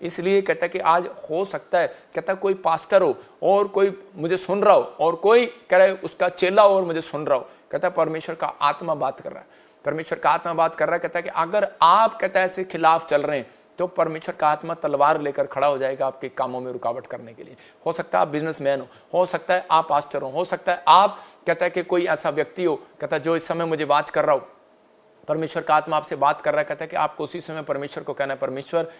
इसलिए कहता है कि आज हो सकता है, कहता है कोई पास्टर हो और कोई मुझे सुन रहा हो और कोई कह रहा है उसका चेला हो और मुझे सुन रहा हो, कहता है परमेश्वर का आत्मा बात कर रहा है, परमेश्वर का आत्मा बात कर रहा है। कहता है कि अगर आप कहता है ऐसे खिलाफ चल रहे हैं तो परमेश्वर का आत्मा तलवार लेकर खड़ा हो जाएगा आपके कामों में रुकावट करने के लिए। हो सकता है आप बिजनेसमैन हो सकता है आप पास्टर हो सकता है आप कहता है कि कोई ऐसा व्यक्ति हो, कहता है जो इस समय मुझे बात कर रहा हो, परमेश्वर का आत्मा आपसे बात कर रहा है। कहता है कि आपको उसी समय परमेश्वर को कहना है, परमेश्वर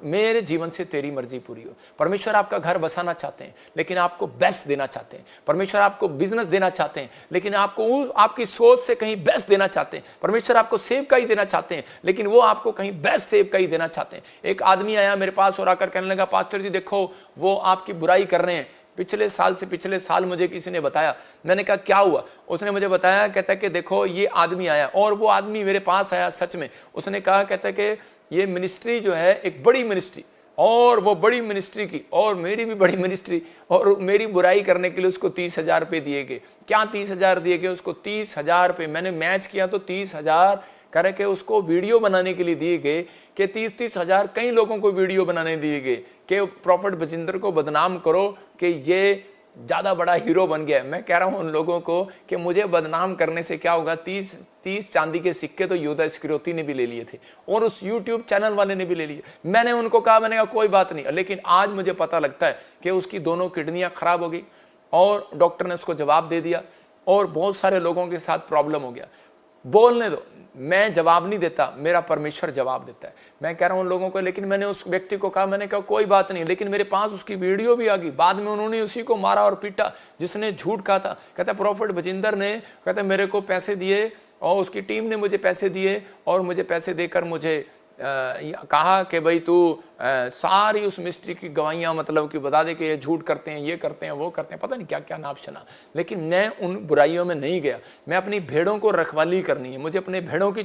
मेरे जीवन से तेरी मर्जी पूरी हो। परमेश्वर आपका घर बसाना चाहते हैं लेकिन आपको बेस्ट देना चाहते हैं। परमेश्वर आपको बिजनेस देना चाहते हैं लेकिन आपको आपकी सोच से कहीं बेस्ट देना चाहते हैं। परमेश्वर आपको सेव का ही देना चाहते हैं लेकिन वो आपको कहीं बेस्ट सेव का ही देना चाहते हैं। एक आदमी आया मेरे पास और आकर कहने लगा, पास्टर जी देखो वो आपकी बुराई कर रहे हैं। पिछले साल मुझे किसी ने बताया। मैंने कहा क्या हुआ? उसने मुझे बताया, कहता है कि देखो ये आदमी आया और वो आदमी मेरे पास आया सच में। उसने कहा, कहता है कि ये मिनिस्ट्री जो है एक बड़ी मिनिस्ट्री और वो बड़ी मिनिस्ट्री की और मेरी भी बड़ी मिनिस्ट्री और मेरी बुराई करने के लिए उसको 30,000 रुपये दिए गए। क्या 30,000 दिए गए उसको? 30,000 रुपये। मैंने मैच किया तो 30,000 करके उसको वीडियो बनाने के लिए दिए गए कि 30,000 कई लोगों को वीडियो बनाने दिए गए कि प्रॉफिट बजिंदर को बदनाम करो कि ये ज़्यादा बड़ा हीरो बन गया है। मैं कह रहा हूँ उन लोगों को कि मुझे बदनाम करने से क्या होगा? 30 चांदी के सिक्के तो यहूदा इस्करियोती ने भी ले लिए थे और उस यूट्यूब चैनल वाले ने भी ले लिए। मैंने उनको कहा, मैंने कहा कोई बात नहीं, लेकिन आज मुझे पता लगता है कि उसकी दोनों किडनियाँ खराब हो गई और डॉक्टर ने उसको जवाब दे दिया और बहुत सारे लोगों के साथ प्रॉब्लम हो गया। बोलने दो, मैं जवाब नहीं देता, मेरा परमेश्वर जवाब देता है। मैं कह रहा हूँ उन लोगों को, लेकिन मैंने उस व्यक्ति को कहा, मैंने कहा कोई बात नहीं, लेकिन मेरे पास उसकी वीडियो भी आ गई। बाद में उन्होंने उसी को मारा और पीटा जिसने झूठ कहा था। कहता प्रॉफिट बजिंदर ने कहता मेरे को पैसे दिए और उसकी टीम ने मुझे पैसे दिए और मुझे पैसे देकर मुझे कहा कि भाई तू सारी उस मिस्ट्री की गवाहियाँ मतलब कि बता दे कि ये झूठ करते हैं, ये करते हैं, वो करते हैं, पता नहीं क्या क्या नाम सुना। लेकिन मैं उन बुराइयों में नहीं गया। मैं अपनी भेड़ों को रखवाली करनी है, मुझे अपने भेड़ों की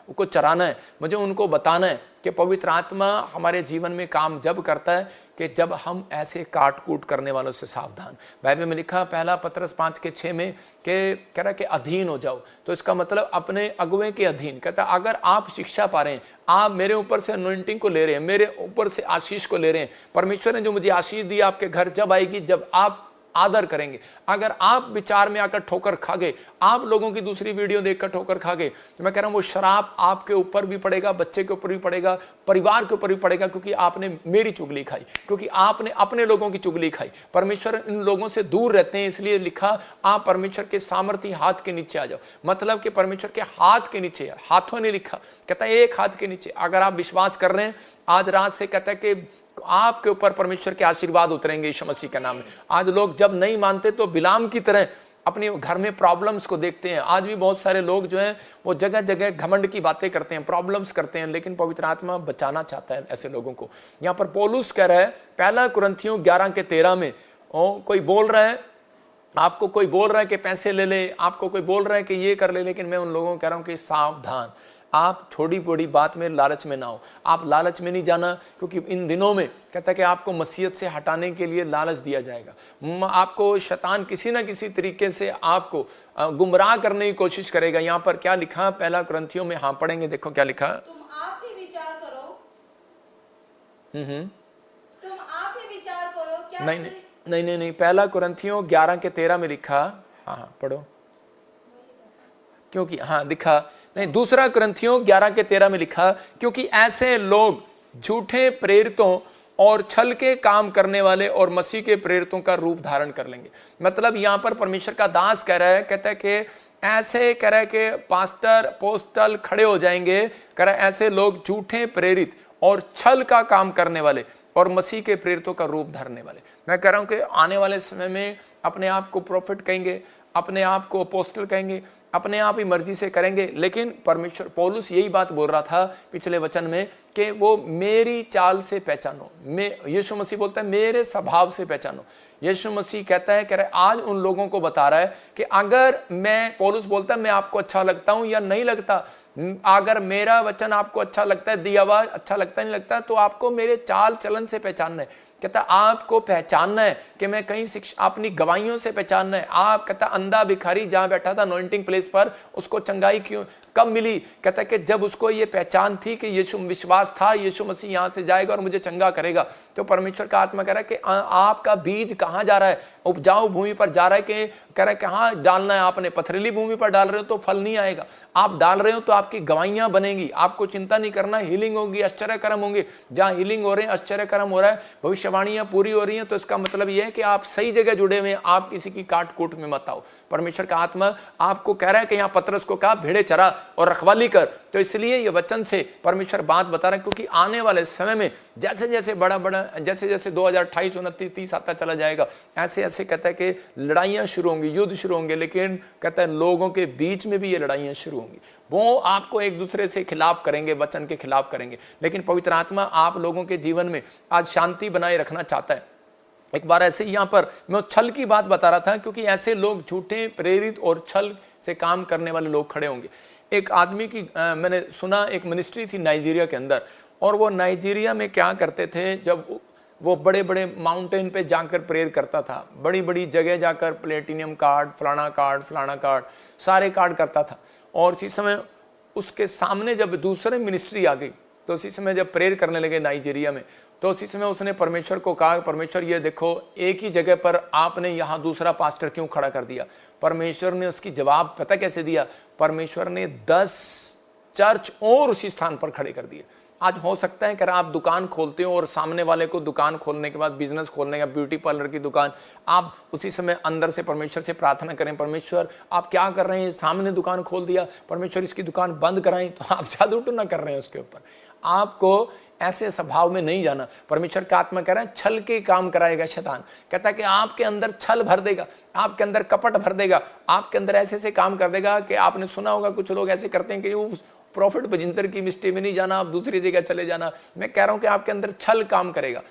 को चराना है, मुझे उनको बताना है कि पवित्र आत्मा हमारे जीवन में काम जब करता है कि जब हम ऐसे काट कूट करने वालों से सावधान। बाइबल में लिखा पहला पत्रस 5:6 में कि कह रहा कि अधीन हो जाओ। तो इसका मतलब अपने अगुवे के अधीन। कहता अगर आप शिक्षा पा रहे हैं, आप मेरे ऊपर से अनॉइंटिंग को ले रहे हैं, मेरे ऊपर से आशीष को ले रहे हैं, परमेश्वर ने जो मुझे आशीष दी आपके घर जब आएगी जब आप आदर करेंगे। अगर आप विचार में आकर ठोकर खा गए, आप लोगों की दूसरी वीडियो देखकर ठोकर खा गए, तो मैं कह रहा हूं वो शराब आपके ऊपर भी पड़ेगा, बच्चे के ऊपर भी पड़ेगा, परिवार के ऊपर भी पड़ेगा, क्योंकि आपने मेरी चुगली खाई, क्योंकि आपने अपने लोगों की चुगली खाई। परमेश्वर इन लोगों से दूर रहते हैं, इसलिए लिखा आप परमेश्वर के सामर्थी हाथ के नीचे आ जाओ। मतलब कि परमेश्वर के हाथ के नीचे, हाथों ने लिखा, कहता है एक हाथ के नीचे। अगर आप विश्वास कर रहे हैं आज रात से, कहता है कि आपके ऊपर परमेश्वर के आशीर्वाद उतरेंगे यीशु मसीह के नाम में। आज लोग जब नहीं मानते तो बिलाम की तरह अपने घर में प्रॉब्लम्स को देखते हैं। आज भी बहुत सारे लोग जो हैं वो जगह जगह घमंड की बातें करते हैं, प्रॉब्लम्स करते हैं, लेकिन पवित्र आत्मा बचाना चाहता है ऐसे लोगों को। यहाँ पर पौलुस कह रहा है पहला कुरिन्थियों 11:13 में, कोई बोल रहा है आपको, कोई बोल रहा है कि पैसे ले ले, आपको कोई बोल रहा है कि ये कर ले, लेकिन मैं उन लोगों को कह रहा हूँ कि सावधान, आप छोटी बड़ी बात में लालच में ना हो। आप लालच में नहीं जाना, क्योंकि इन दिनों में कहता है कि आपको मसीहत से हटाने के लिए लालच दिया जाएगा। आपको शैतान किसी ना किसी तरीके से आपको गुमराह करने की कोशिश करेगा। यहाँ पर क्या लिखा पहला कुरिन्थियों में, हाँ पढ़ेंगे, देखो क्या लिखा। तुम आप ही विचार करो। तुम आप ही विचार करो क्या? नहीं, पहला कुरिन्थियों 11:13 में लिखा। हाँ पढ़ो, क्योंकि हाँ दिखा नहीं, दूसरा कुरिन्थियों 11:13 में लिखा, क्योंकि ऐसे लोग झूठे प्रेरितों और छल के काम करने वाले और मसीह के प्रेरितों का रूप धारण कर लेंगे। मतलब यहाँ पर परमेश्वर का दास कह रहा है, कहता है कि ऐसे कह रहा है कि पास्टर पोस्टल खड़े हो जाएंगे, कह रहा है ऐसे लोग झूठे प्रेरित और छल का काम करने वाले और मसीह के प्रेरितों का रूप धरने वाले। मैं कह रहा हूँ कि आने वाले समय में अपने आप को प्रोफेट कहेंगे, अपने आप को अपोस्टल कहेंगे, अपने आप ही मर्जी से करेंगे, लेकिन परमेश्वर पौलुस यही बात बोल रहा था पिछले वचन में कि वो मेरी चाल से पहचानो। यीशु मसीह बोलता है मेरे स्वभाव से पहचानो। यीशु मसीह कहता है, कह रहा है आज उन लोगों को बता रहा है कि अगर मैं, पौलुस बोलता है मैं आपको अच्छा लगता हूं या नहीं लगता, अगर मेरा वचन आपको अच्छा लगता है, दिया हुआ अच्छा लगता नहीं लगता, तो आपको मेरे चाल चलन से पहचानना है। कहता आपको पहचानना है कि मैं कहीं शिक्षा, अपनी गवाहियों से पहचानना है। आप कहता अंधा भिखारी जहां बैठा था अनॉइंटिंग प्लेस पर, उसको चंगाई क्यों कब मिली? कहता है कि जब उसको ये पहचान थी कि यीशु, विश्वास था यीशु मसीह यहाँ से जाएगा और मुझे चंगा करेगा। तो परमेश्वर का आत्मा कह रहा है कि आपका बीज कहाँ जा रहा है? उपजाऊ भूमि पर जा रहा है कि कह रहा है कहाँ डालना है आपने? पथरीली भूमि पर डाल रहे हो तो फल नहीं आएगा। आप डाल रहे हो तो आपकी गवाहियां बनेगी। आपको चिंता नहीं करना, हीलिंग होगी, आश्चर्य कर्म होंगे। जहां हीलिंग हो रहे हैं, आश्चर्य कर्म हो रहा है, भविष्यवाणियां पूरी हो रही हैं, तो इसका मतलब यह है कि आप सही जगह जुड़े हुए हैं। आप किसी की काट कूट में मत आओ। परमेश्वर का आत्मा आपको कह रहा है कि यहाँ पतरस को कहा भेड़े चरा और रखवाली कर। तो इसलिए ये वचन से परमेश्वर बात बता रहा है, क्योंकि आने वाले समय में जैसे जैसे बड़ा जैसे जैसे 2028, 29, 30 आता चला जाएगा, ऐसे ऐसे कहता है कि लड़ाइयां शुरू होंगी, युद्ध शुरू होंगे। लेकिन कहता है लोगों के बीच में भी ये लड़ाइयां शुरू होंगी। वो आपको एक दूसरे से खिलाफ करेंगे, वचन के खिलाफ करेंगे। लेकिन पवित्र आत्मा आप लोगों के जीवन में आज शांति बनाए रखना चाहता है। एक बार ऐसे ही यहाँ पर मैं छल की बात बता रहा था, क्योंकि ऐसे लोग झूठे, प्रेरित और छल से काम करने वाले लोग खड़े होंगे। एक आदमी की मैंने सुना, एक मिनिस्ट्री थी नाइजीरिया के अंदर, और वो नाइजीरिया में क्या करते थे, जब वो बड़े बड़े माउंटेन पे जाकर प्रेयर करता था, बड़ी बड़ी जगह जाकर प्लेटिनियम कार्ड, फलाना कार्ड, सारे कार्ड करता था। और इसी समय उसके सामने जब दूसरे मिनिस्ट्री आ गई, तो उसी समय जब प्रेयर करने लगे नाइजीरिया में, तो उसी समय उसने परमेश्वर को कहा, परमेश्वर ये देखो एक ही जगह पर आपने यहाँ दूसरा पास्टर क्यों खड़ा कर दिया? परमेश्वर ने उसकी जवाब पता कैसे दिया? परमेश्वर ने 10 चर्च और उसी स्थान पर खड़े कर दिए। आज हो सकता है कि आप दुकान खोलते हो और सामने वाले को दुकान खोलने के बाद, बिजनेस खोलने का, ब्यूटी पार्लर की दुकान, आप उसी समय अंदर से परमेश्वर से प्रार्थना करें, परमेश्वर आप क्या कर रहे हैं? सामने दुकान खोल दिया, परमेश्वर इसकी दुकान बंद कराएं। तो आप जादू टोना कर रहे हैं उसके ऊपर। आपको ऐसे स्वभाव में नहीं जाना। परमेश्वर का आत्मा कह रहा है छल के काम कराएगा शैतान। कहता है कि आपके अंदर छल भर देगा, आपके अंदर कपट भर देगा, आपके अंदर ऐसे ऐसे काम कर देगा कि आपने सुना होगा कुछ लोग ऐसे करते हैं कि उस प्रॉफिट बजिंदर की मिस्टी में नहीं जाना, आप दूसरी जगह चले जाना। मैं कह रहा हूं कि आपके अंदर छल काम करेगा।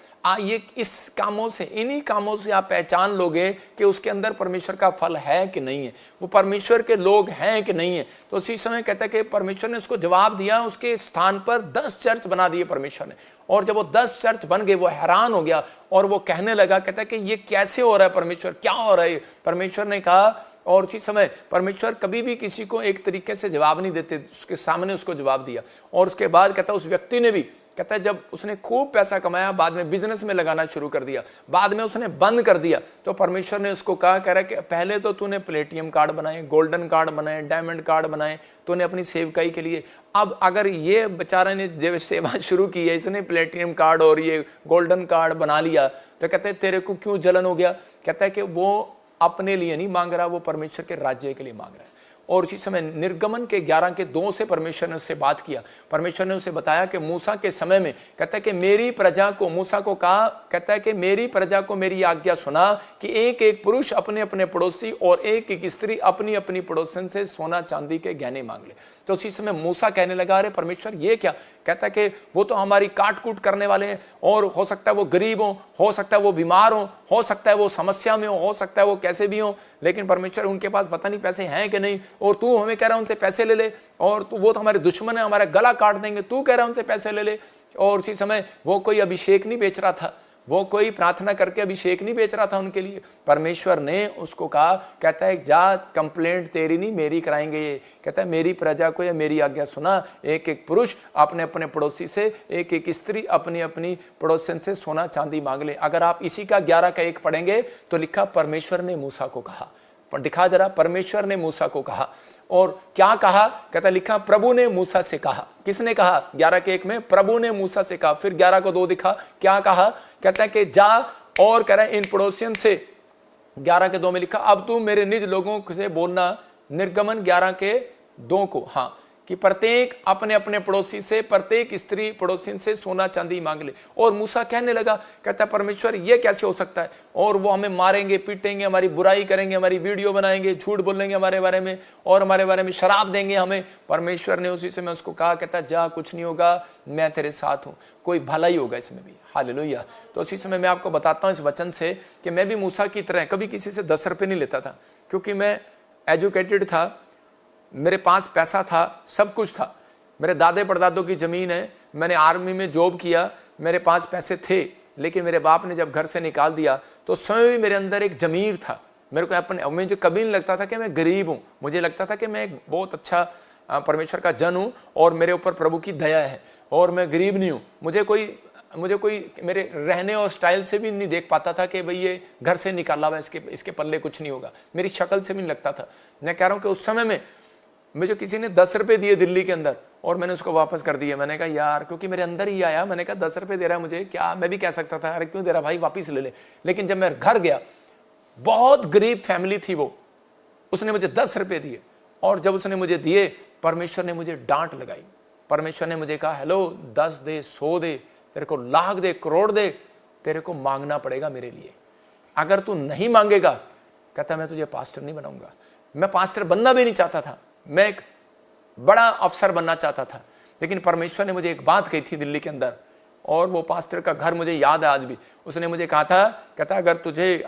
ये इस कामों से, इन्हीं कामों से आप पहचान लोगे कि उसके अंदर परमेश्वर का फल है कि नहीं है, वो परमेश्वर के लोग हैं कि नहीं है। तो उसी समय कहता है कि परमेश्वर ने उसको जवाब दिया, उसके स्थान पर 10 चर्च बना दिए परमेश्वर ने। और जब वो 10 चर्च बन गए, वो हैरान हो गया और वो कहने लगा, कहता है कि ये कैसे हो रहा है परमेश्वर, क्या हो रहा है? परमेश्वर ने कहा, और उसी समय परमेश्वर कभी भी किसी को एक तरीके से जवाब नहीं देते, उसके सामने उसको जवाब दिया। और उसके बाद कहता है उस व्यक्ति ने भी, कहता है जब उसने खूब पैसा कमाया, बाद में बिजनेस में लगाना शुरू कर दिया, बाद में उसने बंद कर दिया, तो परमेश्वर ने उसको कहा, कह रहा है कि पहले तो तूने प्लेटिनियम कार्ड बनाए, गोल्डन कार्ड बनाए, डायमंड कार्ड बनाए, तूने अपनी सेवकाई के लिए। अब अगर ये बेचारा ने जब सेवा शुरू की है, इसने प्लेटिनियम कार्ड और ये गोल्डन कार्ड बना लिया, तो कहते हैं तेरे को क्यों जलन हो गया? कहता है कि वो अपने लिए नहीं मांग रहा, वो परमेश्वर के राज्य के लिए मांग रहा है। और उसी समय निर्गमन के 11:2 से परमेश्वर ने उससे बात किया। परमेश्वर ने उसे बताया कि मूसा के समय में, कहता है कि मेरी प्रजा को, मूसा को कहा, कहता है कि मेरी प्रजा को मेरी आज्ञा सुना कि एक एक पुरुष अपने अपने पड़ोसी और एक एक स्त्री अपनी अपनी पड़ोसन से सोना चांदी के गहने मांग ले। तो उसी समय मूसा कहने लगा, अरे परमेश्वर ये क्या? कहता है कि वो तो हमारी काट कूट करने वाले हैं, और हो सकता है वो गरीब हो सकता है वो बीमार हो सकता है वो समस्या में हो सकता है वो कैसे भी हो, लेकिन परमेश्वर उनके पास पता नहीं पैसे हैं कि नहीं, और तू हमें कह रहा है उनसे पैसे ले ले, और तू, वो तो हमारे दुश्मन है, हमारा गला काट देंगे, तू कह रहा है उनसे पैसे ले ले। और उसी समय वो कोई अभिषेक नहीं बेच रहा था, वो कोई प्रार्थना करके अभिषेक नहीं बेच रहा था उनके लिए। परमेश्वर ने उसको कहा, कहता है जा, कंप्लेंट तेरी नहीं मेरी कराएंगे ये। कहता है मेरी प्रजा को या मेरी आज्ञा सुना, एक एक पुरुष अपने अपने पड़ोसी से, एक एक स्त्री अपनी अपनी पड़ोसन से सोना चांदी मांग ले। अगर आप इसी का 11:1 पढ़ेंगे तो लिखा परमेश्वर ने मूसा को कहा। दिखा जरा, परमेश्वर ने मूसा को कहा। और क्या कहा? कहता लिखा प्रभु ने मूसा से कहा। किसने कहा? 11:1 में प्रभु ने मूसा से कहा। फिर 11:2 दिखा, क्या कहा? कहता है कि जा और कह रहा है इन पड़ोसियों से। 11:2 में लिखा अब तू मेरे निज लोगों से बोलना, निर्गमन 11:2 को, हाँ, कि प्रत्येक अपने अपने पड़ोसी से, प्रत्येक स्त्री पड़ोसी से सोना चांदी मांग ले। और मूसा कहने लगा, कहता परमेश्वर ये कैसे हो सकता है? और वो हमें मारेंगे, पीटेंगे, हमारी बुराई करेंगे, हमारी वीडियो बनाएंगे, झूठ बोलेंगे हमारे बारे में, और हमारे बारे में शराब देंगे हमें। परमेश्वर ने उसी समय उसको कहा, कहता जा, कुछ नहीं होगा, मैं तेरे साथ हूँ, कोई भलाई होगा इसमें भी। हालेलुया। तो उसी समय मैं आपको बताता हूँ इस वचन से कि मैं भी मूसा की तरह कभी किसी से 10 रुपये नहीं लेता था, क्योंकि मैं एजुकेटेड था, मेरे पास पैसा था, सब कुछ था, मेरे दादे परदादों की ज़मीन है, मैंने आर्मी में जॉब किया, मेरे पास पैसे थे। लेकिन मेरे बाप ने जब घर से निकाल दिया तो स्वयं भी मेरे अंदर एक ज़मीर था। मेरे को अपने, मुझे कभी नहीं लगता था कि मैं गरीब हूँ, मुझे लगता था कि मैं एक बहुत अच्छा परमेश्वर का जन हूँ और मेरे ऊपर प्रभु की दया है और मैं गरीब नहीं हूँ। मुझे कोई मेरे रहने और स्टाइल से भी नहीं देख पाता था कि भाई ये घर से निकाला हुआ, इसके पल्ले कुछ नहीं होगा। मेरी शक्ल से भी नहीं लगता था। मैं कह रहा हूँ कि उस समय में मुझे किसी ने 10 रुपये दिए दिल्ली के अंदर और मैंने उसको वापस कर दिया। मैंने कहा यार, क्योंकि मेरे अंदर ही आया, मैंने कहा 10 रुपये दे रहा है मुझे, क्या मैं भी कह सकता था अरे क्यों दे रहा भाई, वापिस ले ले। लेकिन जब मैं घर गया, बहुत गरीब फैमिली थी वो, उसने मुझे 10 रुपये दिए और जब उसने मुझे दिए, परमेश्वर ने मुझे डांट लगाई। परमेश्वर ने मुझे कहा, हेलो 10 दे, 100 दे, तेरे को लाख दे, करोड़ दे, तेरे को मांगना पड़ेगा मेरे लिए। अगर तू नहीं मांगेगा, कहता मैं तुझे पास्टर नहीं बनाऊंगा। मैं पास्टर बनना भी नहीं चाहता था, मैं एक बड़ा अफसर बनना चाहता था। लेकिन परमेश्वर ने मुझे एक बात कही थी दिल्ली के अंदर, और वो पास्टर का घर मुझे याद है आज भी। उसने मुझे कहा था, कहता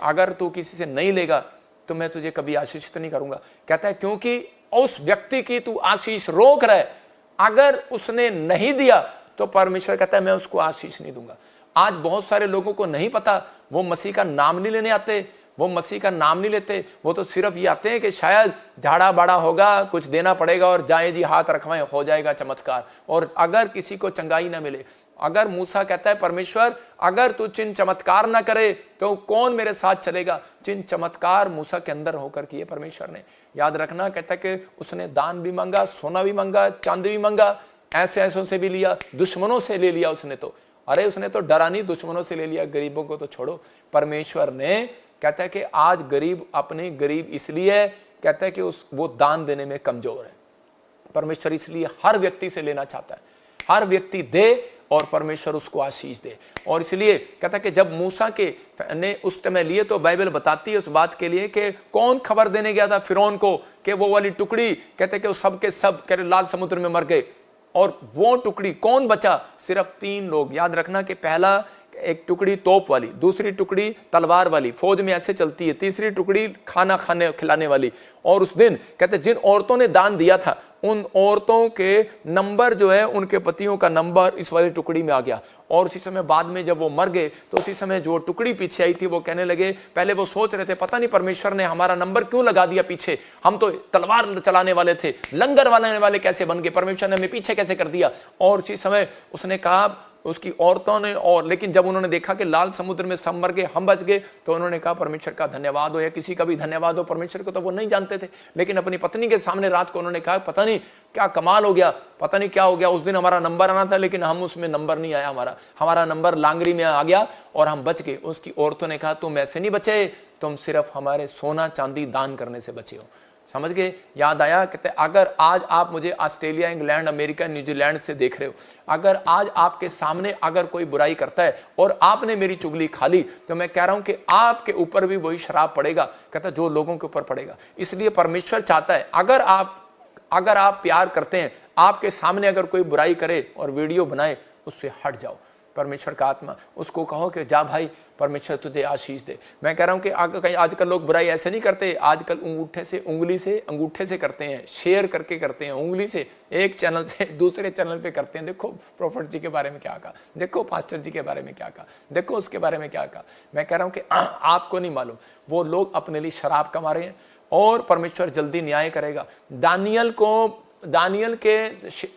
अगर तू किसी से नहीं लेगा तो मैं तुझे कभी आशीषित नहीं करूंगा। कहता है क्योंकि उस व्यक्ति की तू आशीष रोक रहा है, अगर उसने नहीं दिया तो परमेश्वर कहता है मैं उसको आशीष नहीं दूंगा। आज बहुत सारे लोगों को नहीं पता, वो मसीह का नाम नहीं लेने आते, वो मसीह का नाम नहीं लेते, वो तो सिर्फ ये आते हैं कि शायद झाड़ा बाड़ा होगा, कुछ देना पड़ेगा और जाए जी हाथ रखवाएं, हो जाएगा चमत्कार। और अगर किसी को चंगाई ना मिले, अगर मूसा कहता है परमेश्वर अगर तू चिन्ह चमत्कार ना करे तो कौन मेरे साथ चलेगा। चिन्ह चमत्कार मूसा के अंदर होकर किए परमेश्वर ने। याद रखना, कहता है कि उसने दान भी मांगा, सोना भी मांगा, चांदी भी मांगा, ऐसों से भी लिया, दुश्मनों से ले लिया उसने तो। अरे उसने तो डरा नहीं, दुश्मनों से ले लिया, गरीबों को तो छोड़ो। परमेश्वर ने कहता है कि आज गरीब अपने गरीब इसलिए है, कहता है कि वो दान देने में कमजोर है। परमेश्वर इसलिए हर व्यक्ति से लेना चाहता है, हर व्यक्ति दे और परमेश्वर उसको आशीष दे। और इसलिए कहता है कि जब मूसा के ने उस समय लिए तो बाइबल बताती है उस बात के लिए कि कौन खबर देने गया था फिरौन को कि वो वाली टुकड़ी, कहते हैं कि वो सब के सब लाल समुद्र में मर गए। और वो टुकड़ी कौन बचा? सिर्फ 3 लोग। याद रखना कि पहला एक टुकड़ी तोप वाली, दूसरी टुकड़ी तलवार वाली, फौज में ऐसे चलती है, तीसरी टुकड़ी खाना खिलाने वाली। और उस दिन कहते जिन औरतों ने दान दिया था उन औरतों के नंबर जो है, उनके पतियों का नंबर इस वाली टुकड़ी में आ गया। और उसी समय बाद में जब वो मर गए तो उसी समय जो टुकड़ी पीछे आई थी वो कहने लगे, पहले वो सोच रहे थे पता नहीं परमेश्वर ने हमारा नंबर क्यों लगा दिया पीछे, हम तो तलवार चलाने वाले थे, लंगर वाले कैसे बन गए, परमेश्वर ने हमें पीछे कैसे कर दिया। और उसी समय उसने कहा उसकी औरतों ने, और लेकिन जब उन्होंने देखा कि लाल समुद्र में सब मर गए, हम बच गए, तो उन्होंने कहा परमेश्वर का धन्यवाद हो, या किसी का भी धन्यवाद हो। परमेश्वर को तो वो नहीं जानते थे, लेकिन अपनी पत्नी के सामने रात को उन्होंने कहा पता नहीं क्या कमाल हो गया, पता नहीं क्या हो गया, उस दिन हमारा नंबर आना था लेकिन हम उसमें नंबर नहीं आया, हमारा नंबर लांगरी में आ गया और हम बच गए। उसकी औरतों ने कहा तुम ऐसे नहीं बचे, तुम सिर्फ हमारे सोना चांदी दान करने से बचे हो। समझ गए? याद आया? कहते अगर आज आप मुझे ऑस्ट्रेलिया, इंग्लैंड, अमेरिका, न्यूजीलैंड से देख रहे हो, अगर आज आपके सामने अगर कोई बुराई करता है और आपने मेरी चुगली खा ली, तो मैं कह रहा हूं कि आपके ऊपर भी वही श्राप पड़ेगा, कहता जो लोगों के ऊपर पड़ेगा। इसलिए परमेश्वर चाहता है अगर आप प्यार करते हैं, आपके सामने अगर कोई बुराई करे और वीडियो बनाए, उससे हट जाओ। परमेश्वर का आत्मा उसको कहो कि जा भाई, परमेश्वर तुझे आशीष दे। मैं कह रहा हूं कि आजकल लोग बुराई ऐसे नहीं करते, आजकल अंगूठे से करते हैं, शेयर करके करते हैं, उंगली से एक चैनल से दूसरे चैनल पे करते हैं। देखो प्रोफेट जी के बारे में क्या कहा, देखो पास्टर जी के बारे में क्या कहा, देखो उसके बारे में क्या कहा। मैं कह रहा हूं कि आपको नहीं मालूम, वो लोग अपने लिए शराब कमा रहे हैं और परमेश्वर जल्दी न्याय करेगा। दानियल के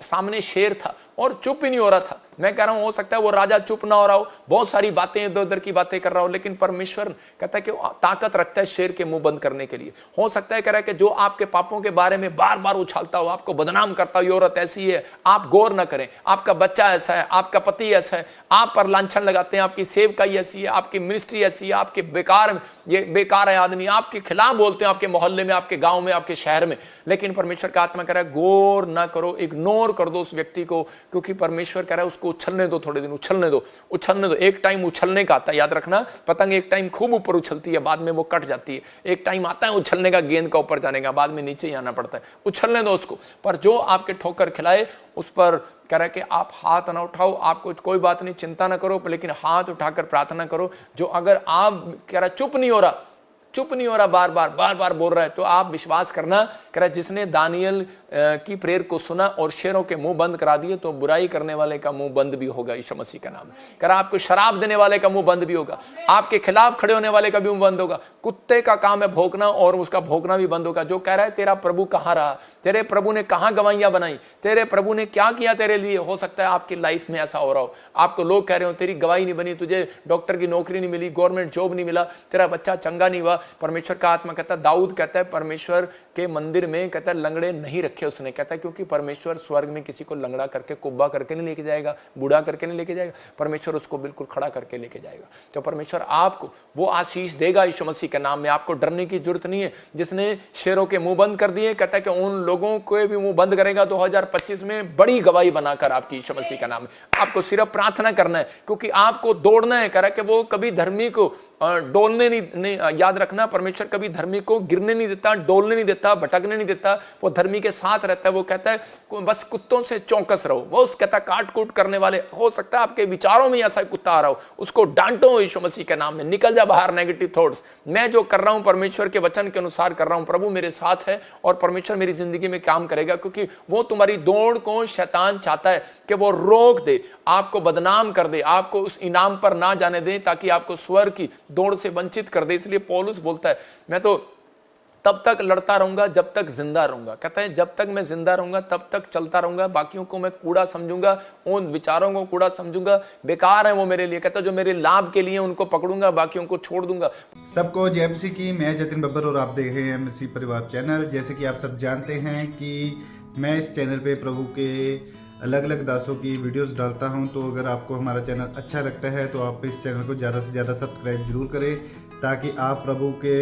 सामने शेर था और चुप ही नहीं हो रहा था। मैं कह रहा हूं हो सकता है वो राजा चुप ना हो रहा हो, बहुत सारी बातें इधर उधर की बातें कर रहा हो, लेकिन परमेश्वर कहता है कि ताकत रखता है शेर के मुंह बंद करने के लिए। हो सकता है कह रहा है कि जो आपके पापों के बारे में बार बार उछालता हो, आपको बदनाम करता हो, ये औरत ऐसी है, आप गौर ना करें, आपका बच्चा ऐसा है, आपका पति ऐसा है, आप पर लांछन लगाते हैं, आपकी सेवकाई ऐसी है, आपकी मिनिस्ट्री ऐसी है, आपके बेकार है आदमी, आपके खिलाफ बोलते हैं, आपके मोहल्ले में, आपके गाँव में, आपके शहर में। लेकिन परमेश्वर का आत्मा कह रहा है गौर ना करो, इग्नोर कर दो उस व्यक्ति को, क्योंकि परमेश्वर कह रहा है उसको उछलने दो, थोड़े दिन उछलने दो। एक टाइम उछलने का आता है, याद रखना, पतंग एक टाइम खूब ऊपर उछलती है, बाद में वो कट जाती है। एक टाइम आता है उछलने का, गेंद का ऊपर जाने का, बाद में नीचे ही आना पड़ता है। उछलने दो उसको। पर जो आपके ठोकर खिलाए उस पर कह रहा है कि आप हाथ ना उठाओ, आपको कोई बात नहीं, चिंता ना करो, लेकिन हाथ उठाकर प्रार्थना करो। जो अगर आप कह रहा चुप नहीं हो रहा, बार बार बोल रहा है, तो आप विश्वास करना, कह रहा जिसने दानियल की प्रेयर को सुना और शेरों के मुंह बंद करा दिए, तो बुराई करने वाले का मुंह बंद भी होगा यीशु मसीह का नाम में। कह रहा आपको शराब देने वाले का मुंह बंद भी होगा, आपके खिलाफ खड़े होने वाले का भी मुंह बंद होगा। कुत्ते का काम है भौंकना और उसका भौंकना भी बंद होगा। जो कह रहा है तेरा प्रभु कहाँ रहा, तेरे प्रभु ने कहाँ गवाहियां बनाई, तेरे प्रभु ने क्या किया तेरे लिए। हो सकता है आपकी लाइफ में ऐसा हो रहा हो, आपको लोग कह रहे हो तेरी गवाही नहीं बनी, तुझे डॉक्टर की नौकरी नहीं मिली, गवर्नमेंट जॉब नहीं मिला, तेरा बच्चा चंगा नहीं हुआ। परमेश्वर का आत्मा कहता है, दाऊद कहता है परमेश्वर के मंदिर में कहता है लंगड़े नहीं रखे उसने। कहता है क्योंकि परमेश्वर स्वर्ग में किसी को लंगड़ा करके कुब्बा करके नहीं लेके जाएगा, बूढ़ा करके नहीं लेके जाएगा, परमेश्वर उसको बिल्कुल खड़ा करके लेके जाएगा। तो परमेश्वर आपको वो आशीष देगा यीशु मसीह के नाम में। आपको डरने की जरूरत नहीं है। जिसने शेरों के मुंह बंद कर दिए, कहता है कि उन लोगों को भी मुंह बंद करेगा 2025 में बड़ी गवाही बनाकर आपकी यीशु मसीह का नाम है। आपको सिर्फ प्रार्थना करना है, क्योंकि आपको दौड़ना है। कह रहा है कि वो कभी धर्मी को डोलने नहीं, याद रखना परमेश्वर कभी धर्मी को गिरने नहीं देता, डोलने नहीं देता, भटकने नहीं देता। वो धर्मी के साथ रहता है। वो कहता है बस कुत्तों से चौकस रहो। वो कहता है काट कूट करने वाले, हो सकता है आपके विचारों में ऐसा कुत्ता आ रहा हो, उसको डांटो यीशु मसीह के नाम में, निकल जा बाहर नेगेटिव थॉट्स। मैं जो कर रहा हूं परमेश्वर के वचन के अनुसार कर रहा हूं, प्रभु मेरे साथ है और परमेश्वर मेरी जिंदगी में काम करेगा। क्योंकि वो तुम्हारी दौड़ को शैतान चाहता है कि वो रोक दे, आपको बदनाम कर दे, आपको उस इनाम पर ना जाने दे, ताकि आपको स्वर्ग की दौड़ से वंचित कर दे। इसलिए पौलुस बोलता है मैं तो तब तक लड़ता रहूंगा जब तक जिंदा रहूंगा। कहता है जब तक मैं जिंदा रहूंगा तब तक चलता रहूंगा, बाकियों को मैं कूड़ा समझूंगा, उन विचारों को कूड़ा समझूंगा, बेकार है वो मेरे लिए। कहता है जो मेरे लाभ के लिए उनको पकड़ूंगा, बाकियों को छोड़ दूंगा। सबको जय मसीह की। मैं जतिन बब्बर और आप देख रहे हैं मसीह परिवार चैनल। जैसे कि आप सब जानते हैं कि मैं इस चैनल पे प्रभु के अलग अलग दासों की वीडियोस डालता हूं, तो अगर आपको हमारा चैनल अच्छा लगता है तो आप इस चैनल को ज़्यादा से ज़्यादा सब्सक्राइब जरूर करें, ताकि आप प्रभु के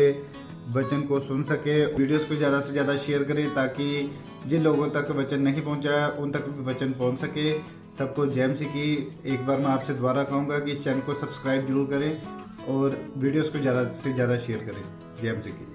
वचन को सुन सके। वीडियोस को ज़्यादा से ज़्यादा शेयर करें, ताकि जिन लोगों तक वचन नहीं पहुंचा उन तक भी वचन पहुंच सके। सबको जय मसीह की। एक बार मैं आपसे दोबारा कहूँगा कि इस चैनल को सब्सक्राइब जरूर करें और वीडियोस को ज़्यादा से ज़्यादा शेयर करें। जय मसीह की।